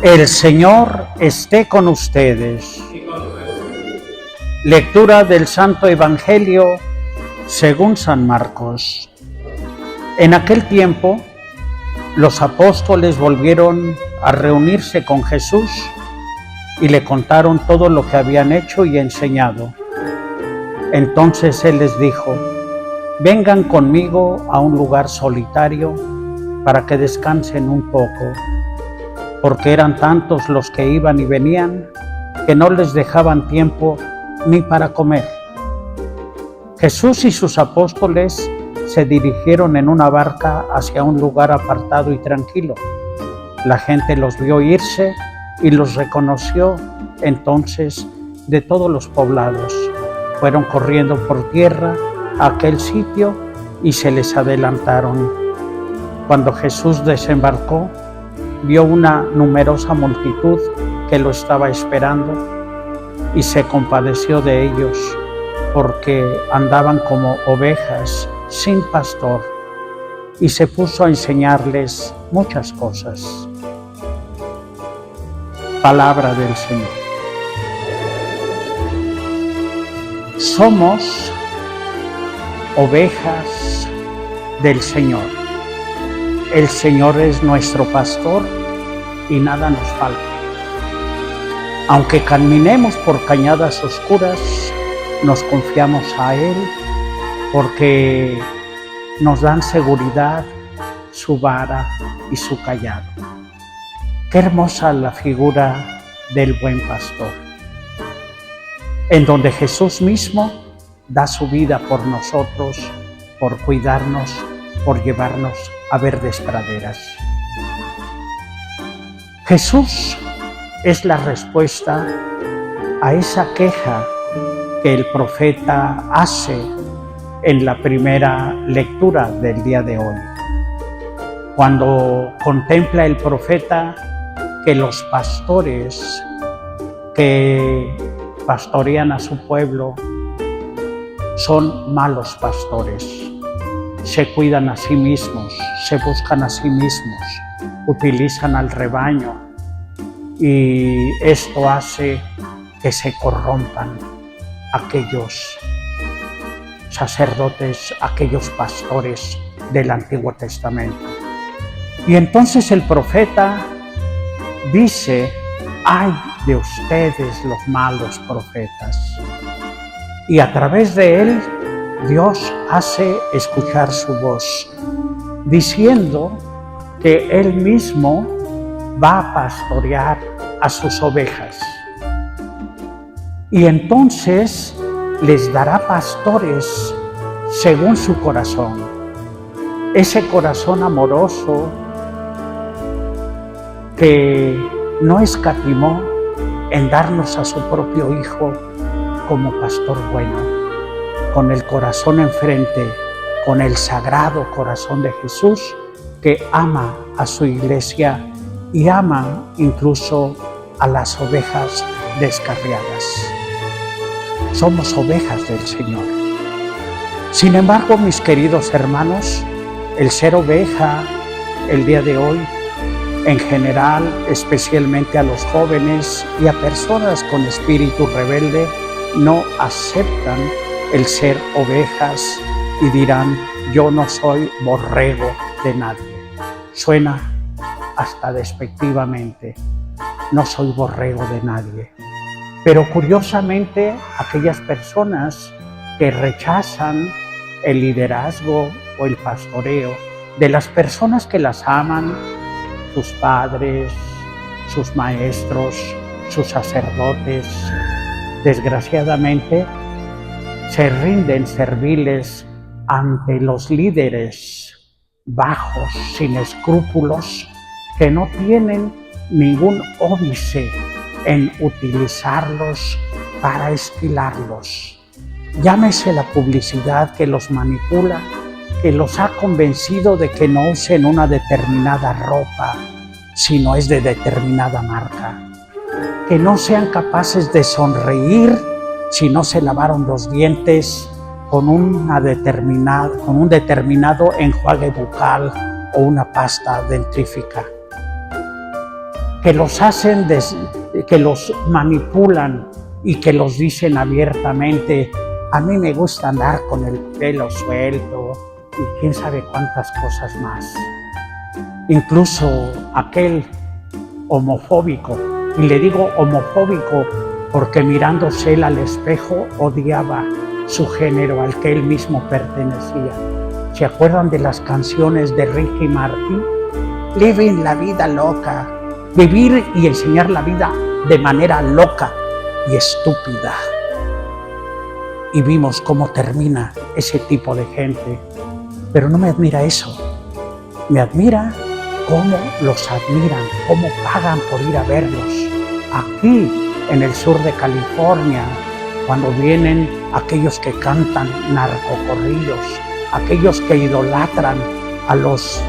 El Señor esté con ustedes. Lectura del Santo Evangelio según San Marcos. En aquel tiempo, los apóstoles volvieron a reunirse con Jesús y le contaron todo lo que habían hecho y enseñado. Entonces Él les dijo: vengan conmigo a un lugar solitario para que descansen un poco, porque eran tantos los que iban y venían que no les dejaban tiempo ni para comer. Jesús y sus apóstoles se dirigieron en una barca hacia un lugar apartado y tranquilo. La gente los vio irse y los reconoció. Entonces, de todos los poblados, fueron corriendo por tierra a aquel sitio y se les adelantaron. Cuando Jesús desembarcó, vio una numerosa multitud que lo estaba esperando y se compadeció de ellos, porque andaban como ovejas sin pastor, y se puso a enseñarles muchas cosas. Palabra del Señor. Somos ovejas del Señor. El Señor es nuestro pastor y nada nos falta. Aunque caminemos por cañadas oscuras, nos confiamos a Él porque nos dan seguridad su vara y su cayado. Qué hermosa la figura del buen pastor, en donde Jesús mismo da su vida por nosotros, por cuidarnos, por llevarnos a verdes praderas. Jesús es la respuesta a esa queja que el profeta hace en la primera lectura del día de hoy. Cuando contempla el profeta que los pastores que pastorean a su pueblo son malos pastores. Se cuidan a sí mismos, se buscan a sí mismos, utilizan al rebaño, y esto hace que se corrompan aquellos sacerdotes, aquellos pastores del Antiguo Testamento. Y entonces el profeta dice: ¡ay de ustedes los malos profetas! Y a través de él, Dios hace escuchar su voz, diciendo que Él mismo va a pastorear a sus ovejas. Y entonces les dará pastores según su corazón. Ese corazón amoroso que no escatimó en darnos a su propio Hijo como pastor bueno. Con el corazón enfrente, con el sagrado corazón de Jesús, que ama a su iglesia y ama incluso a las ovejas descarriadas. Somos ovejas del Señor. Sin embargo, mis queridos hermanos, el ser oveja el día de hoy, en general, especialmente a los jóvenes y a personas con espíritu rebelde, no aceptan el ser ovejas y dirán: yo no soy borrego de nadie. Suena hasta despectivamente: no soy borrego de nadie. Pero curiosamente, aquellas personas que rechazan el liderazgo o el pastoreo de las personas que las aman, sus padres, sus maestros, sus sacerdotes, desgraciadamente se rinden serviles ante los líderes bajos, sin escrúpulos, que no tienen ningún óbice en utilizarlos para esquilarlos. Llámese la publicidad que los manipula, que los ha convencido de que no usen una determinada ropa si no es de determinada marca, que no sean capaces de sonreír si no se lavaron los dientes con un determinado enjuague bucal o una pasta dentrífica. que los hacen, que los manipulan y que los dicen abiertamente: a mí me gusta andar con el pelo suelto y quién sabe cuántas cosas más. Incluso aquel homofóbico, y le digo homofóbico porque mirándose él al espejo odiaba su género al que él mismo pertenecía. ¿Se acuerdan de las canciones de Ricky Martin? Living la vida loca, vivir y enseñar la vida de manera loca y estúpida. Y vimos cómo termina ese tipo de gente. Pero no me admira eso, me admira cómo los admiran, cómo pagan por ir a verlos. Aquí, en el sur de California, cuando vienen aquellos que cantan narcocorridos, aquellos que idolatran a los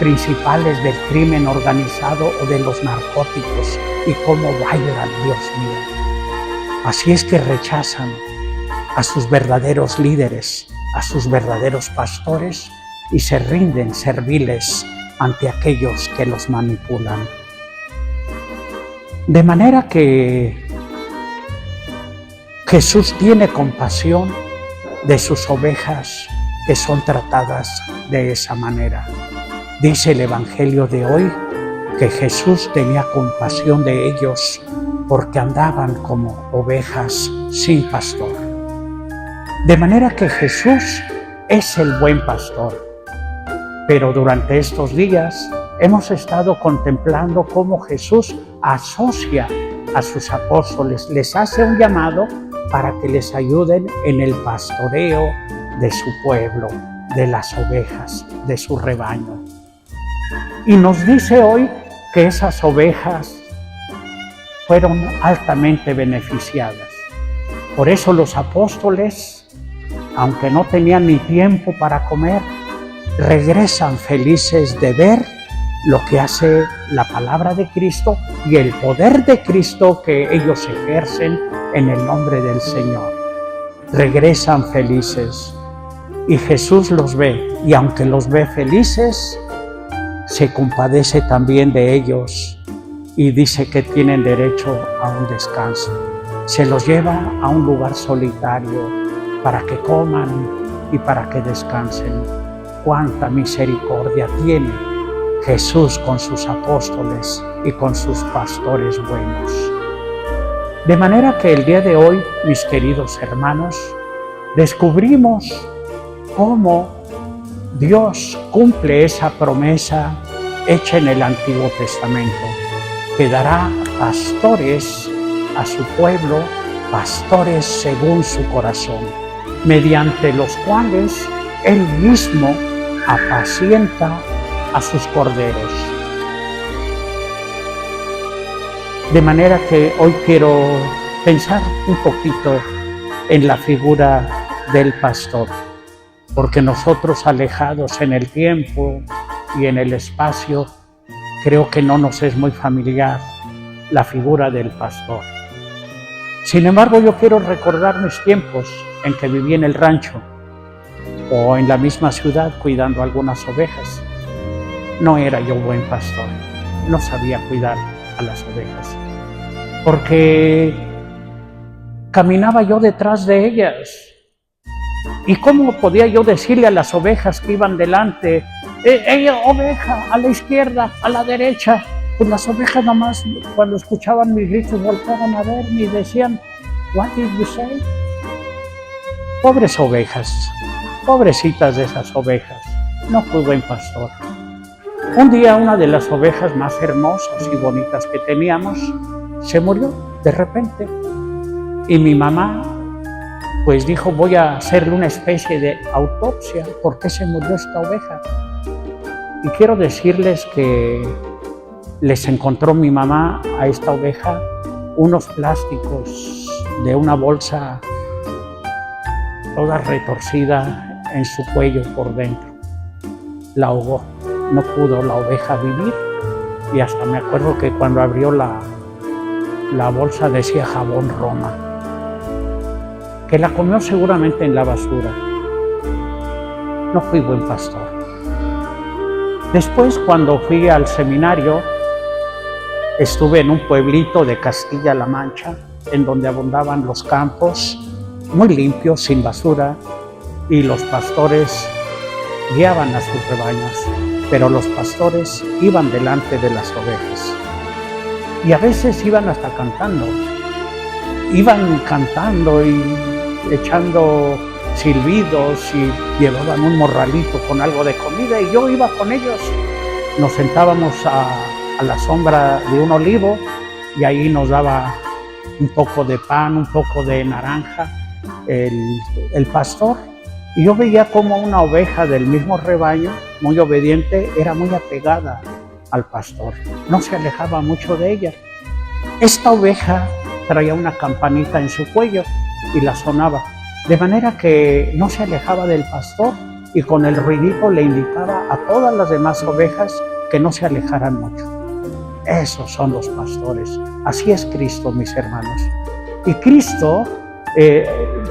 principales del crimen organizado o de los narcóticos, y cómo bailan, Dios mío. Así es que rechazan a sus verdaderos líderes, a sus verdaderos pastores, y se rinden serviles ante aquellos que los manipulan. De manera que Jesús tiene compasión de sus ovejas que son tratadas de esa manera. Dice el Evangelio de hoy que Jesús tenía compasión de ellos porque andaban como ovejas sin pastor. De manera que Jesús es el buen pastor. Pero durante estos días hemos estado contemplando cómo Jesús asocia a sus apóstoles, les hace un llamado para que les ayuden en el pastoreo de su pueblo, de las ovejas, de su rebaño. Y nos dice hoy que esas ovejas fueron altamente beneficiadas. Por eso los apóstoles, aunque no tenían ni tiempo para comer, regresan felices de ver lo que hace la palabra de Cristo y el poder de Cristo que ellos ejercen en el nombre del Señor. Regresan felices y Jesús los ve, y aunque los ve felices, se compadece también de ellos y dice que tienen derecho a un descanso. Se los lleva a un lugar solitario para que coman y para que descansen. Cuánta misericordia tiene Jesús con sus apóstoles y con sus pastores buenos. De manera que el día de hoy, mis queridos hermanos, descubrimos cómo Dios cumple esa promesa hecha en el Antiguo Testamento, que dará pastores a su pueblo, pastores según su corazón, mediante los cuales Él mismo apacienta a sus corderos. De manera que hoy quiero pensar un poquito en la figura del pastor, porque nosotros alejados en el tiempo y en el espacio, creo que no nos es muy familiar la figura del pastor. Sin embargo, yo quiero recordar mis tiempos en que viví en el rancho o en la misma ciudad cuidando algunas ovejas. No era yo buen pastor, no sabía cuidar a las ovejas, porque caminaba yo detrás de ellas. ¿Y cómo podía yo decirle a las ovejas que iban delante, oveja, a la izquierda, a la derecha? Pues las ovejas nomás cuando escuchaban mis gritos volteaban a verme y decían, "What did you say?" Pobres ovejas, pobrecitas de esas ovejas, no fui buen pastor. Un día una de las ovejas más hermosas y bonitas que teníamos se murió de repente y mi mamá pues dijo, voy a hacerle una especie de autopsia, ¿por qué se murió esta oveja? Y quiero decirles que les encontró mi mamá a esta oveja unos plásticos de una bolsa toda retorcida en su cuello por dentro. La ahogó, no pudo la oveja vivir y hasta me acuerdo que cuando abrió la bolsa decía jabón Roma, que la comió seguramente en la basura. No fui buen pastor. Después, cuando fui al seminario, estuve en un pueblito de Castilla-La Mancha, en donde abundaban los campos, muy limpios, sin basura, y los pastores guiaban a sus rebaños, pero los pastores iban delante de las ovejas. Y a veces iban hasta cantando. Iban cantando y echando silbidos y llevaban un morralito con algo de comida y yo iba con ellos. Nos sentábamos a la sombra de un olivo y ahí nos daba un poco de pan, un poco de naranja el pastor. Y yo veía como una oveja del mismo rebaño, muy obediente, era muy apegada al pastor. No se alejaba mucho de ella. Esta oveja traía una campanita en su cuello y la sonaba, de manera que no se alejaba del pastor y con el ruidito le indicaba a todas las demás ovejas que no se alejaran mucho. Esos son los pastores. Así es Cristo, mis hermanos. Y Cristo,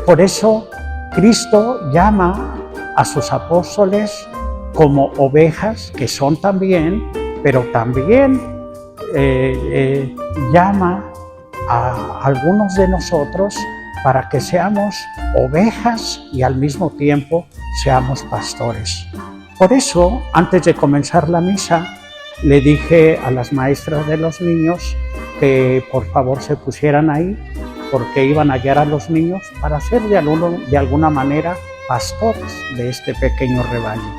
por eso Cristo llama a sus apóstoles como ovejas, que son también, pero también llama a algunos de nosotros para que seamos ovejas y al mismo tiempo seamos pastores. Por eso, antes de comenzar la misa, le dije a las maestras de los niños que por favor se pusieran ahí, porque iban a guiar a los niños para ser de alguna manera pastores de este pequeño rebaño.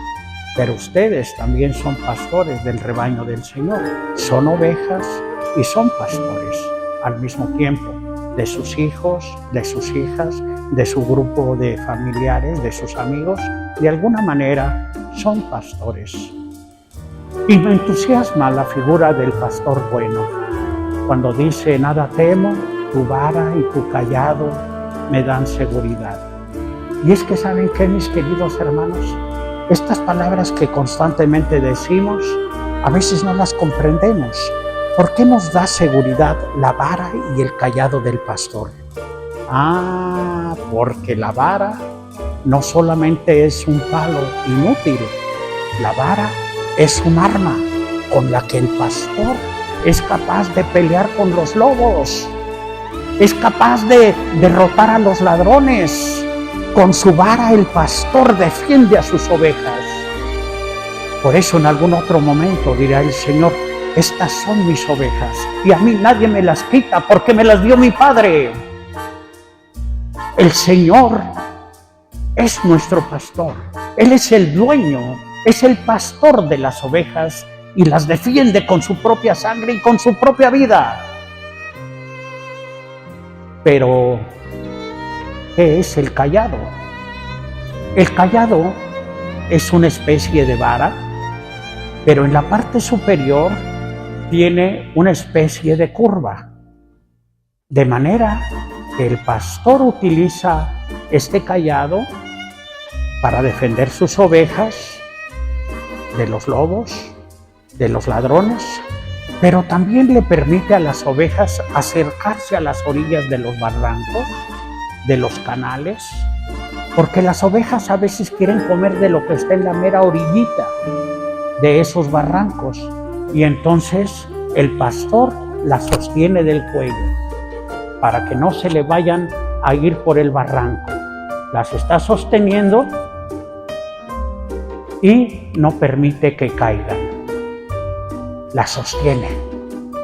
Pero ustedes también son pastores del rebaño del Señor, son ovejas y son pastores al mismo tiempo, de sus hijos, de sus hijas, de su grupo de familiares, de sus amigos, de alguna manera son pastores. Y me entusiasma la figura del pastor bueno, cuando dice: nada temo, tu vara y tu callado me dan seguridad. Y es que ¿saben qué, mis queridos hermanos? Estas palabras que constantemente decimos, a veces no las comprendemos. ¿Por qué nos da seguridad la vara y el callado del pastor? Porque la vara no solamente es un palo inútil, la vara es un arma con la que el pastor es capaz de pelear con los lobos, es capaz de derrotar a los ladrones. Con su vara el pastor defiende a sus ovejas. Por eso en algún otro momento dirá el Señor: estas son mis ovejas y a mí nadie me las quita porque me las dio mi Padre. El Señor es nuestro pastor. Él es el dueño, es el pastor de las ovejas y las defiende con su propia sangre y con su propia vida. Pero, ¿qué es el callado? El callado es una especie de vara, pero en la parte superior tiene una especie de curva, de manera que el pastor utiliza este callado para defender sus ovejas de los lobos, de los ladrones, pero también le permite a las ovejas acercarse a las orillas de los barrancos, de los canales, porque las ovejas a veces quieren comer de lo que está en la mera orillita de esos barrancos. Y entonces el pastor las sostiene del cuello para que no se le vayan a ir por el barranco. Las está sosteniendo y no permite que caigan. Las sostiene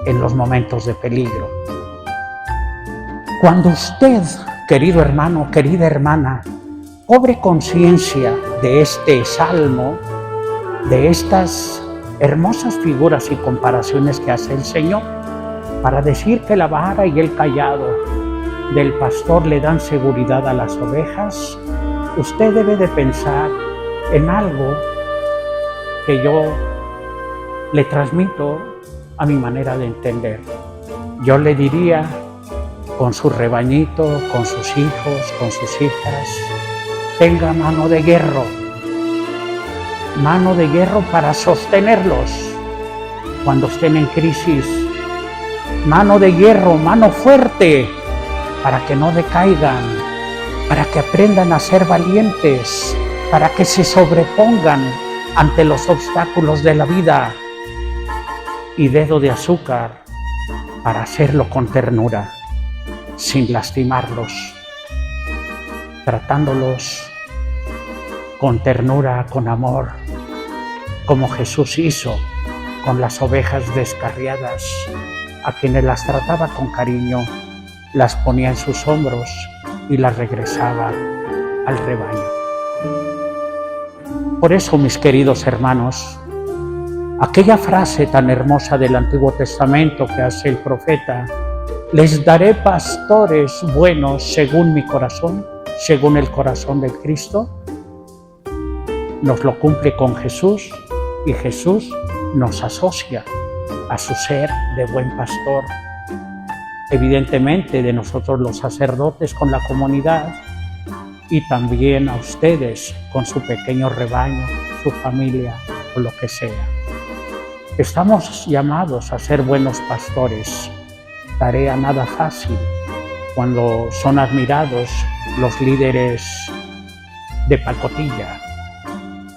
en los momentos de peligro. Cuando usted, querido hermano, querida hermana, cobre conciencia de este salmo, de estas hermosas figuras y comparaciones que hace el Señor para decir que la vara y el callado del pastor le dan seguridad a las ovejas, usted debe de pensar en algo que yo le transmito a mi manera de entender. Yo le diría, con su rebañito, con sus hijos, con sus hijas, tenga mano de hierro para sostenerlos cuando estén en crisis, mano de hierro, mano fuerte, para que no decaigan, para que aprendan a ser valientes, para que se sobrepongan ante los obstáculos de la vida. Y dedo de azúcar para hacerlo con ternura, sin lastimarlos, tratándolos con ternura, con amor, como Jesús hizo con las ovejas descarriadas, a quienes las trataba con cariño, las ponía en sus hombros y las regresaba al rebaño. Por eso, mis queridos hermanos, aquella frase tan hermosa del Antiguo Testamento que hace el profeta, les daré pastores buenos según mi corazón, según el corazón de Cristo, nos lo cumple con Jesús, y Jesús nos asocia a su ser de buen pastor. Evidentemente de nosotros los sacerdotes con la comunidad, y también a ustedes con su pequeño rebaño, su familia o lo que sea. Estamos llamados a ser buenos pastores, tarea nada fácil cuando son admirados los líderes de pacotilla,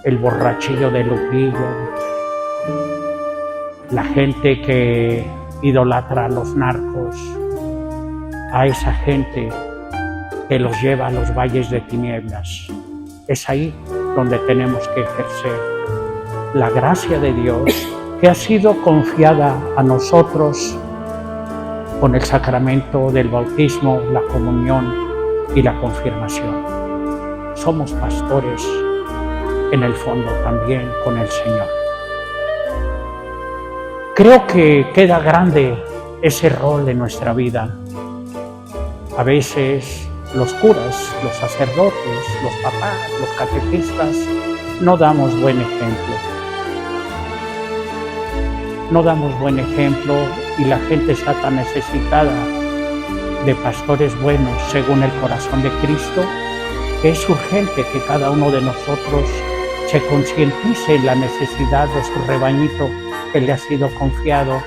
el borrachillo de Lupillo, la gente que idolatra a los narcos, a esa gente que los lleva a los valles de tinieblas. Es ahí donde tenemos que ejercer la gracia de Dios que ha sido confiada a nosotros con el sacramento del bautismo, la comunión y la confirmación. Somos pastores en el fondo también con el Señor. Creo que queda grande ese rol en nuestra vida. A veces los curas, los sacerdotes, los papás, los catequistas, no damos buen ejemplo. No damos buen ejemplo y la gente está tan necesitada de pastores buenos según el corazón de Cristo, que es urgente que cada uno de nosotros se concientice en la necesidad de su rebañito que le ha sido confiado.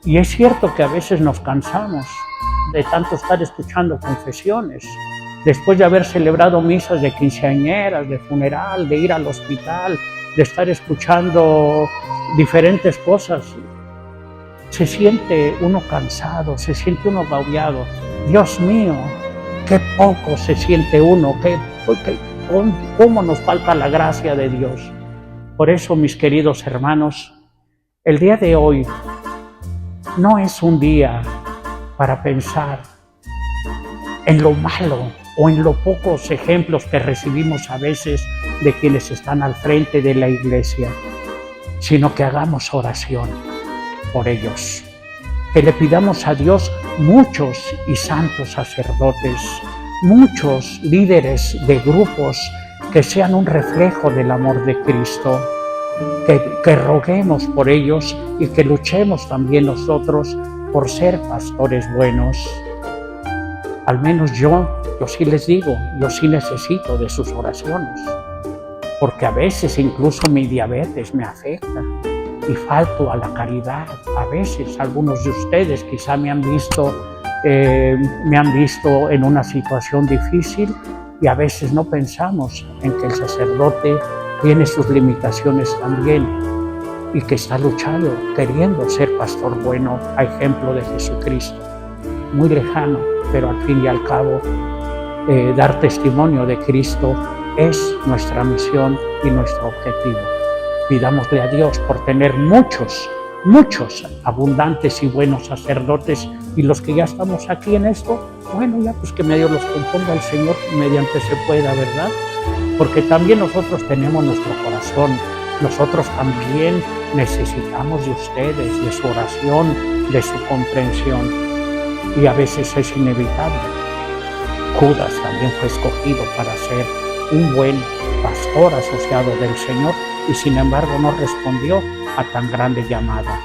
Y es cierto que a veces nos cansamos de tanto estar escuchando confesiones, después de haber celebrado misas de quinceañeras, de funeral, de ir al hospital, de estar escuchando diferentes cosas. Se siente uno cansado, se siente uno agobiado. Dios mío, qué poco se siente uno, cómo nos falta la gracia de Dios. Por eso, mis queridos hermanos, el día de hoy no es un día para pensar en lo malo o en los pocos ejemplos que recibimos a veces de quienes están al frente de la iglesia, sino que hagamos oración por ellos, que le pidamos a Dios muchos y santos sacerdotes, muchos líderes de grupos que sean un reflejo del amor de Cristo, que roguemos por ellos y que luchemos también nosotros por ser pastores buenos. Al menos yo sí les digo, yo sí necesito de sus oraciones, porque a veces incluso mi diabetes me afecta y falto a la caridad. A veces algunos de ustedes quizá me han visto en una situación difícil y a veces no pensamos en que el sacerdote tiene sus limitaciones también y que está luchando, queriendo ser pastor bueno, a ejemplo de Jesucristo. Muy lejano, pero al fin y al cabo, dar testimonio de Cristo es nuestra misión y nuestro objetivo. Pidámosle a Dios por tener muchos, abundantes y buenos sacerdotes, y los que ya estamos aquí en esto, bueno, ya pues que medio los componga el Señor mediante se pueda, ¿verdad? Porque también nosotros tenemos nuestro corazón, nosotros también necesitamos de ustedes, de su oración, de su comprensión, y a veces es inevitable. Judas también fue escogido para ser un buen pastor asociado del Señor y sin embargo no respondió a tan grande llamada.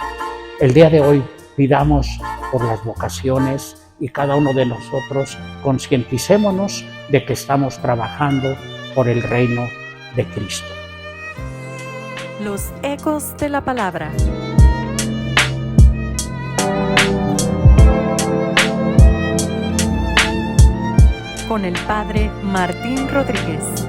El día de hoy pidamos por las vocaciones y cada uno de nosotros concienticémonos de que estamos trabajando por el reino de Cristo. Los ecos de la palabra. Con el Padre Martín Rodríguez.